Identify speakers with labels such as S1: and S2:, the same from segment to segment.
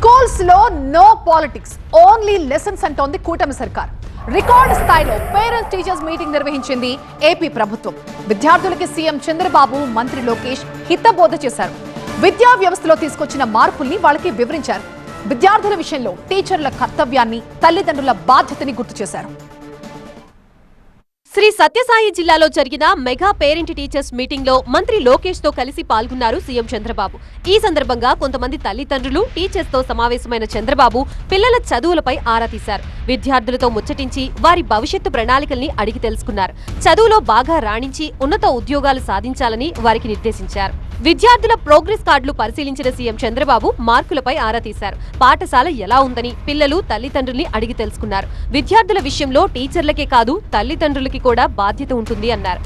S1: Schools లో no politics, only lessons అంటోంది కూటమి సర్కార్. రికార్డు స్థాయిలో పేరెంట్స్ టీచర్స్ మీటింగ్ నిర్వహించింది ఏపీ ప్రభుత్వం. విద్యార్థులకి సీఎం చంద్రబాబు, మంత్రి లోకేష్ హితబోధ చేశారు. విద్యా వ్యవస్థలో తీసుకొచ్చిన మార్పుల్ని వాళ్ళకి వివరించారు. విద్యార్థుల విషయంలో టీచర్ల కర్తవ్యాన్ని, తల్లిదండ్రుల బాధ్యతని గుర్తు చేశారు.
S2: శ్రీ సత్యసాయి జిల్లాలో జరిగిన మెగా పేరెంట్ టీచర్స్ మీటింగ్ లో మంత్రి లోకేష్ తో కలిసి పాల్గొన్నారు సీఎం చంద్రబాబు. ఈ సందర్భంగా కొంతమంది తల్లిదండ్రులు, టీచర్స్ తో సమావేశమైన చంద్రబాబు పిల్లల చదువులపై ఆరా తీశారు. విద్యార్థులతో ముచ్చటించి వారి భవిష్యత్తు ప్రణాళికల్ని అడిగి తెలుసుకున్నారు. చదువులో బాగా రాణించి ఉన్నత ఉద్యోగాలు సాధించాలని వారికి నిర్దేశించారు. విద్యార్థుల ప్రోగ్రెస్ కార్డులు పరిశీలించిన సీఎం చంద్రబాబు మార్కులపై ఆరా తీశారు. పాఠశాల ఎలా ఉందని పిల్లలు, తల్లిదండ్రుల్ని అడిగి తెలుసుకున్నారు. విద్యార్థుల విషయంలో టీచర్లకే కాదు తల్లిదండ్రులకి కూడా బాధ్యత ఉంటుంది అన్నారు.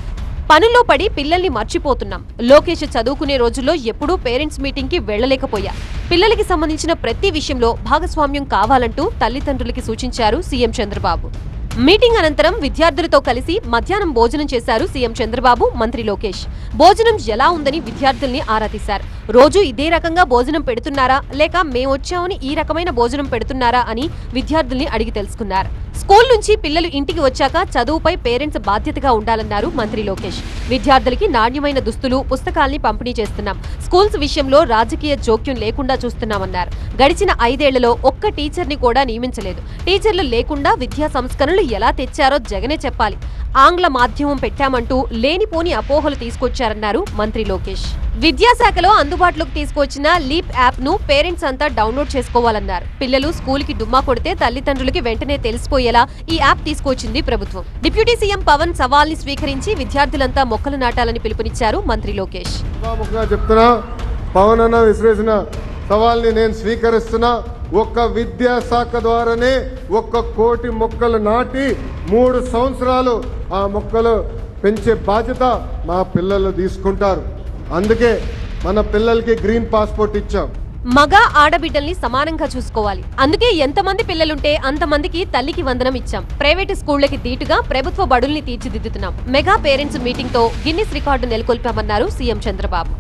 S2: పనుల్లో పడి పిల్లల్ని మర్చిపోతున్నాం. లోకేష్ చదువుకునే రోజుల్లో ఎప్పుడూ పేరెంట్స్ మీటింగ్ కి వెళ్లలేకపోయా. పిల్లలకి సంబంధించిన ప్రతి విషయంలో భాగస్వామ్యం కావాలంటూ తల్లిదండ్రులకి సూచించారు సీఎం చంద్రబాబు. మీటింగ్ అనంతరం విద్యార్థులతో కలిసి మధ్యాహ్నం భోజనం చేశారు సీఎం చంద్రబాబు, మంత్రి లోకేష్. భోజనం ఎలా ఉందని విద్యార్థుల్ని ఆరా తీశారు. రోజు ఇదే రకంగా భోజనం పెడుతున్నారా, లేక మేమొచ్చామని ఈ రకమైన భోజనం పెడుతున్నారా అని విద్యార్థుల్ని అడిగి తెలుసుకున్నారు. స్కూల్ నుంచి పిల్లలు ఇంటికి వచ్చాక చదువుపై పేరెంట్స్ బాధ్యతగా ఉండాలన్నారు మంత్రి లోకేష్. విద్యార్థులకి నాణ్యమైన దుస్తులు, పుస్తకాల్ని పంపిణీ చేస్తున్నాం. స్కూల్స్ విషయంలో రాజకీయ జోక్యం లేకుండా చూస్తున్నామన్నారు. గడిచిన 5 ఏళ్లలో ఒక్క టీచర్ని కూడా నియమించలేదు. టీచర్లు లేకుండా విద్యా సంస్కరణలు ఎలా తెచ్చారో జగనే చెప్పాలి. ఆంగ్ల మాధ్యమం పెట్టామంటూ లేనిపోని అపోహలు తీసుకొచ్చారన్నారు మంత్రి లోకేష్. విద్యాశాఖలో అందుబాటులోకి తీసుకొచ్చిన లీప్ యాప్ ను పేరెంట్స్ అంతా డౌన్లోడ్ చేసుకోవాలన్నారు. పిల్లలు స్కూల్ కి డుమ్మా కొడితే తల్లిదండ్రులకి వెంటనే తెలిసిపోయేలా ఈ యాప్ తీసుకొచ్చింది ప్రభుత్వం. డిప్యూటీ సీఎం పవన్ సవాల్ని స్వీకరించి విద్యార్థులంతా మొక్కలు నాటాలని పిలుపునిచ్చారు మంత్రి లోకేష్.
S3: పవన్ అన్న విసిరేసిన సవాల్ని నేను స్వీకరిస్తున్నా. ఒక్క విద్యాశాఖ ద్వారానే 1 కోటి మొక్కలు నాటి 3 సంవత్సరాలు ఆ మొక్కలు పెంచే బాధ్యత మా పిల్లలు తీసుకుంటారు. అందుకే మన పిల్లలకి గ్రీన్ పాస్పోర్ట్ ఇచ్చాం.
S2: మగ ఆడబిడ్డల్ని సమానంగా చూసుకోవాలి. అందుకే ఎంతమంది పిల్లలుంటే అంతమందికి తల్లికి వందనం ఇచ్చాం. ప్రైవేటు స్కూళ్లకి దీటుగా ప్రభుత్వ బడుల్ని తీర్చిదిద్దుతున్నాం. మెగా పేరెంట్స్ మీటింగ్ తో గిన్నిస్ రికార్డు నెలకొల్పామన్నారు సీఎం చంద్రబాబు.